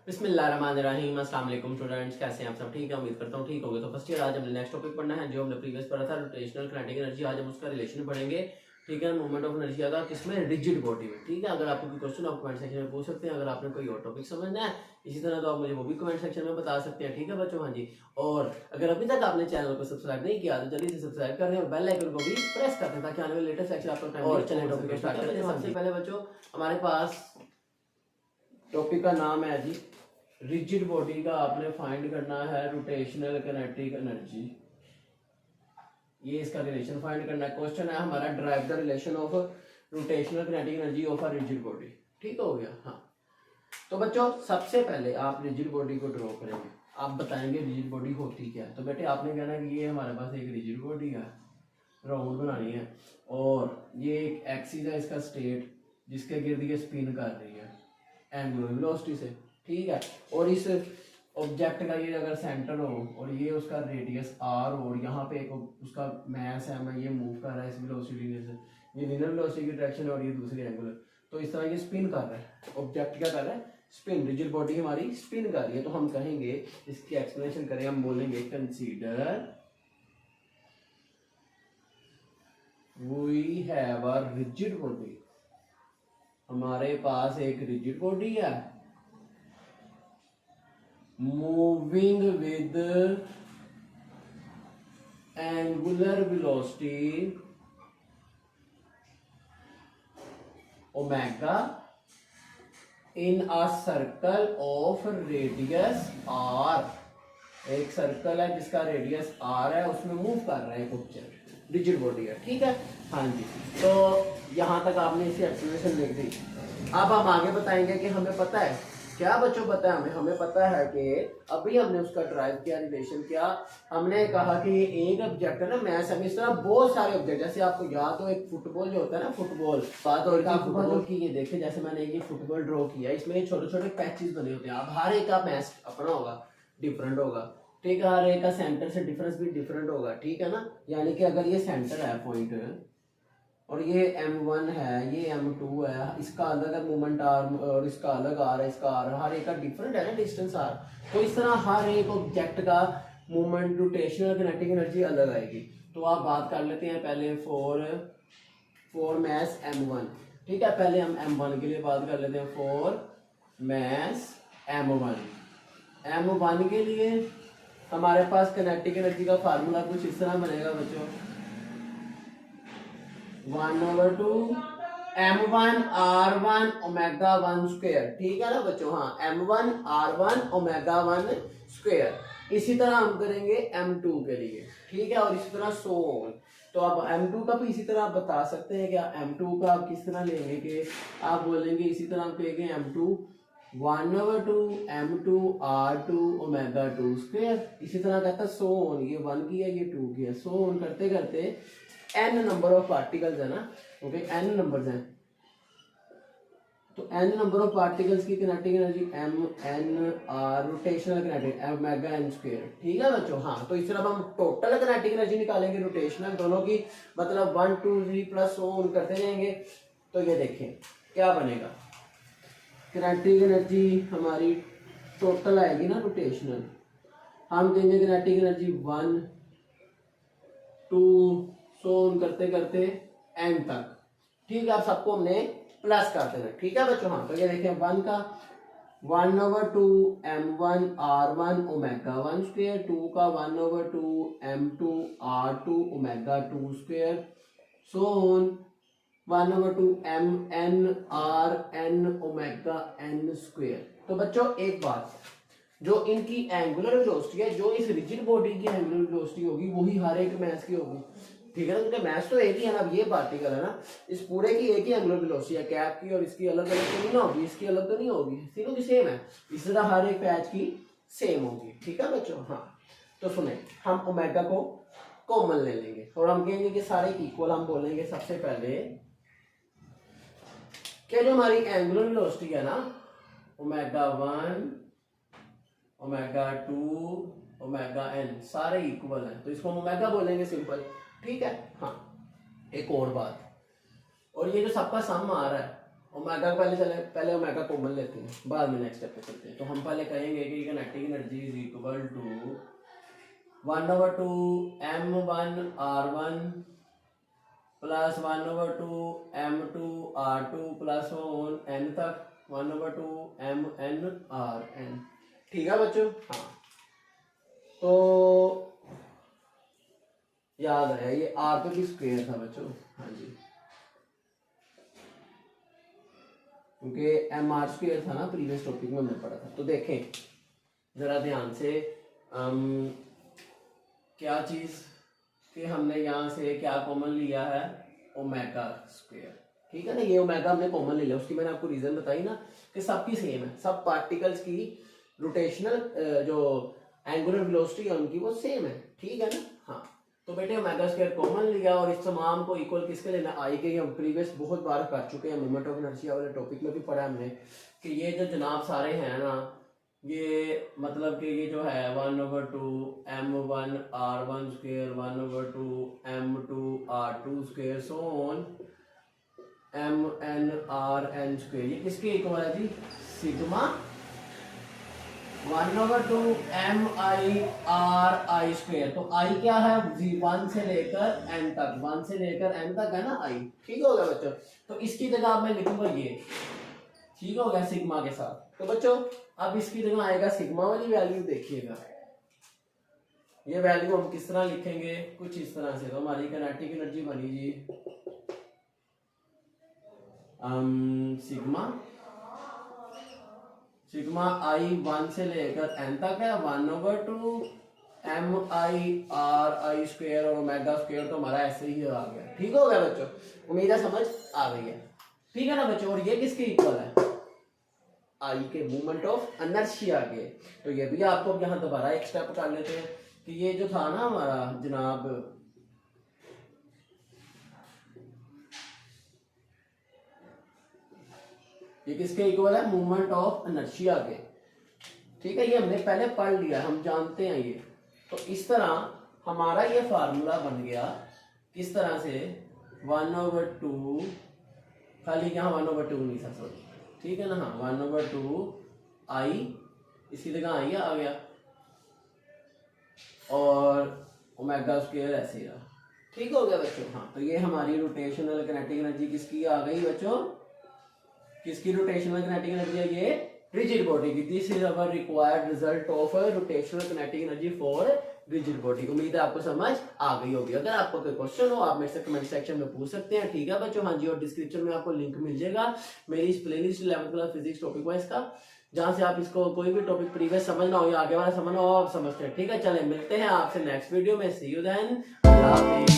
बिस्मिल्लाहिर्रहमानिर्रहीम। अस्सलाम वालेकुम स्टूडेंट्स, कैसे हैं आप सब? ठीक है, उम्मीद करता हूँ ठीक होंगे। तो फर्स्ट ईयर आज हमने नेक्स्ट टॉपिक पढ़ना है जो हमने प्रीवियस पढ़ा था, रोटेशनल काइनेटिक एनर्जी। आज हम उसका रिलेशन पढ़ेंगे। ठीक है, मूवमेंट ऑफ एनर्जी आएगा किसमें? रिजिड बॉडी में। ठीक है, अगर आपको कोई क्वेश्चन आप कमेंट सेक्शन में पूछ सकते हैं। अगर आपने कोई और टॉपिक समझना है इसी तरह तो आप मुझे वो भी कमेंट सेक्शन में बता सकते हैं। ठीक है बच्चों, हाँ जी। और अगर अभी तक आपने चैनल को सब्सक्राइब नहीं किया तो जल्दी से सब्सक्राइब कर दें और बेल आइकन को भी प्रेस कर दें ताकि आने वाले लेटेस्ट लेक्चर आपको टाइम और चले। टॉपिक स्टार्ट करते हैं। सबसे पहले बच्चों हमारे पास टॉपिक का नाम है जी रिजिड बॉडी का। आपने फाइंड करना है रोटेशनल काइनेटिक एनर्जी, ये इसका रिलेशन फाइंड करना है। क्वेश्चन है हमारा drive the relation of rotational kinetic energy of a rigid body. ठीक हो गया? हाँ, तो बच्चों सबसे पहले आप रिजिड बॉडी को ड्रॉ करेंगे। आप बताएंगे रिजिड बॉडी होती क्या है। तो बेटे आपने कहना है कि ये हमारे पास एक रिजिड बॉडी है, राउंड बनानी है और ये एक एक्सिस है इसका स्टेट जिसके गिर्द ये स्पिन कर रही है एंगुलर वेलोसिटी से। ठीक है, और इस ऑब्जेक्ट का ये अगर सेंटर हो और ये उसका रेडियस आर हो और यहाँ पे एक उसका मैस है, मैं ये मूव कर रहा है इस वेलोसिटी से, ये लिनियर वेलोसिटी की डायरेक्शन है और ये दूसरी एंगुलर। तो इस तरह ये स्पिन कर रहा है, ऑब्जेक्ट क्या कर रहा है? स्पिन। रिजिड बॉडी हमारी स्पिन कर रही है। तो हम कहेंगे, इसकी एक्सप्लेनेशन करें, हम बोलेंगे consider we have a rigid body. हमारे पास एक रिजिड बॉडी है moving with angular velocity omega in a circle of radius R. एक सर्कल है जिसका रेडियस आर है, उसमें मूव कर रहा है एक ऑब्जेक्ट, रिजिड बॉडी है। ठीक है, हाँ जी। तो यहाँ तक आपने इसी एक्सप्लेनेशन लिख दी। अब हम आगे बताएंगे कि हमें पता है क्या बच्चों, पता है हमें पता है कि अभी हमने उसका ड्राइव किया, रिलेशन किया। हमने कहा कि ये एक ऑब्जेक्ट है ना, मैस है। इस तरह बहुत सारे ऑब्जेक्ट, जैसे आपको याद हो एक फुटबॉल जो होता है ना, फुटबॉल बात हो रही थी फुटबॉल की। ये देखे जैसे मैंने ये फुटबॉल ड्रॉ किया, इसमें छोटे छोटे पैचेस बने होते हैं। अब हर एक का मैस अपना होगा, डिफरेंट होगा। ठीक है, हर एक का सेंटर से डिफरेंस भी डिफरेंट होगा। ठीक है ना, यानी कि अगर ये सेंटर है पॉइंट और ये M1 है, ये M2 है, इसका अलग है मूवमेंट आर और इसका अलग आर है, इसका आर, हर एक का डिफरेंट है ना डिस्टेंस आर। तो इस तरह हर एक ऑब्जेक्ट का मूवमेंट रोटेशनल काइनेटिक एनर्जी अलग आएगी। तो आप बात कर लेते हैं पहले फॉर मैस M1। ठीक है, पहले हम M1 के लिए बात कर लेते हैं। फॉर मैस M1 के लिए हमारे पास काइनेटिक एनर्जी का फार्मूला कुछ इस तरह बनेगा बच्चों, 1/2 M1 R1 ओमेगा 1 स्क्वायर। ठीक है ना बच्चों? हाँ, M1 R1 ओमेगा 1 स्क्वायर। इसी तरह हम करेंगे M2 के लिए। ठीक है, और इसी तरह सो ऑन। तो अब M2 का भी इसी तरह आप बता सकते हैं क्या? M2 का आप किस तरह लेंगे कि आप बोलेंगे इसी तरह हम कहेंगे M2 1/2 M2 R2 omega 2 square. इसी तरह कहता है सो ऑन, ये 1 की है, ये 2 की है। सो ऑन करते करते n नंबर ऑफ पार्टिकल्स है ना, ओके, n नंबर्स हैं। तो n नंबर ऑफ पार्टिकल्स की kinetic energy M(n)R rotational kinetic omega n square. ठीक है बच्चों? हाँ, तो इस तरह हम टोटल काइनेटिक एनर्जी निकालेंगे रोटेशनल दोनों की, मतलब 1 2 3 प्लस ऑन करते जाएंगे। तो ये देखें क्या बनेगा, काइनेटिक एनर्जी हमारी टोटल आएगी ना रोटेशनल। हम कहेंगे काइनेटिक एनर्जी 1 2 सो ऑन करते करते एन तक। ठीक है, आप सबको हमने प्लस कर देना। ठीक है बच्चों? हाँ, तो ये देखें 1 का 1/2 M1 R1 ओमेगा 1 स्क्वायर, 2 का 1/2 M2 R2 omega 2 square, so on 1/2 MN RN omega n square. तो बच्चों एक बात, जो इनकी एंगुलर वेलोसिटी है, जो इस रिजिड बॉडी की एंगुलर वेलोसिटी होगी वही हर एक मैस की होगी। ठीक है ना, क्योंकि मैस तो एक ही है ना। अब ये पार्टिकल है ना, इस पूरे की एक ही एंगुलर वेलोसिटी है, कैप की, और इसकी अलग अलग तो नहीं ना होगी, इसकी अलग तो नहीं होगी, तीनों की सेम है। इस तरह हर एक पैच की सेम होगी। ठीक है बच्चों? हाँ, तो सुने, हम ओमेगा को कॉमन ले लेंगे और हम कहेंगे कि सारे इक्वल। हम बोलेंगे सबसे पहले कि जो हमारी एंगुलर वेलोसिटी है ना, ओमेगा 1 ओमेगा 2 ओमेगा n सारे इक्वल हैं, तो इसको हम ओमेगा बोलेंगे सिंपल। ठीक है? हाँ, एक और बात, और ये जो सबका सम आ रहा है ओमेगा पहले ओमेगा कॉमन लेते हैं, बाद में नेक्स्ट स्टेप पे चलते हैं। तो हम पहले कहेंगे कि kinetic energy is equal to 1/2 m1r1 plus 1/2 m2 r2 plus n तक 1/2 mn/rn। ठीक है बच्चों? हाँ, तो याद आया ये r पे भी स्क्वायर था बच्चों। हाँ जी, क्योंकि एम आर स्क्वायर था ना, प्रीवियस टॉपिक में हमने पढ़ा था। तो देखें जरा ध्यान से, क्या चीज कि हमने यहाँ से क्या कॉमन लिया है, ओमेगा स्क्वायर। ठीक है ना, ये ओमेगा हमने कॉमन ले लिया। उसकी मैंने आपको रीजन बताई ना कि सबकी सेम है, सब पार्टिकल्स की रोटेशनल जो एंगुलर वेलोसिटी है उनकी वो सेम है। ठीक है ना? हाँ, तो बेटे ओमेगा स्क्वायर कॉमन लिया और इस तमाम को इक्वल किसके लेना, आई के। हम प्रीवियस बहुत बार कर चुके हैं, मोमेंट ऑफ इनर्शिया वाले टॉपिक में भी पढ़ा हमने कि ये जो जनाब सारे हैं ना, ये मतलब कि ये जो है 1/2 m1r1 square 1/2 m2r2 square so on mn/rn square, ये किसके इक्वल है जी? Sigma 1/2 mi/r square. तो i क्या है? 1 से लेकर n तक, 1 से लेकर n तक है ना i। ठीक हो गया बच्चों? तो इसकी जगह मैं लिखूंगा ये, ठीक हो गया, सिग्मा के साथ। तो बच्चों अब इसकी जगह आएगा सिग्मा वाली वैल्यू। देखिएगा ये वैल्यू हम किस तरह लिखेंगे, कुछ इस तरह से। तो हमारी काइनेटिक एनर्जी बनी जी सिग्मा i 1 से लेकर n तक है 1/2 mi/r स्क्वायर और ओमेगा स्क्वायर। तो हमारा ऐसे ही आ गया। ठीक हो गया बच्चों? उम्मीद है समझ आ गई है। ठीक है ना बच्चों? और ये किसके इक्वल है? आई के, मूवमेंट ऑफ इनर्शिया के। तो ये भी आपको यहाँ दोबारा एक स्टेप कर लेते हैं कि ये जो था ना हमारा जनाब, ये किसके इक्वल है? मूवमेंट ऑफ इनर्शिया के। ठीक है, ये हमने पहले पढ़ लिया, हम जानते हैं ये। तो इस तरह हमारा ये फार्मूला बन गया, किस तरह से 1/2, खाली यहाँ 1/2 नहीं था, सॉरी। ठीक है ना? हाँ, 1/2 i, इसी जगह आई आ गया, और ओमेगा स्क्वायर ऐसे ही रहा। ठीक हो गया बच्चों? हाँ, तो ये हमारी रोटेशनल काइनेटिक एनर्जी किसकी आ गई बच्चों? किसकी रोटेशनल काइनेटिक एनर्जी है? ये रिजिड बॉडी की। This is our required result of rotational kinetic energy for rigid body. उम्मीद है आपको समझ आ गई होगी। अगर आपको कोई क्वेश्चन हो आप मेरे से कमेंट सेक्शन में पूछ सकते हैं। ठीक है बच्चों? हाँ जी, और डिस्क्रिप्शन में आपको लिंक मिल जाएगा मेरी इस playlist 11th class physics topic wise का, जहां से आप इसको कोई भी टॉपिक प्रीवियस समझना हो या आगे वाला समझना हो आप समझते हैं। ठीक है, चले मिलते हैं आपसे नेक्स्ट वीडियो में। सी यू देन। अल्लाह हाफिज़।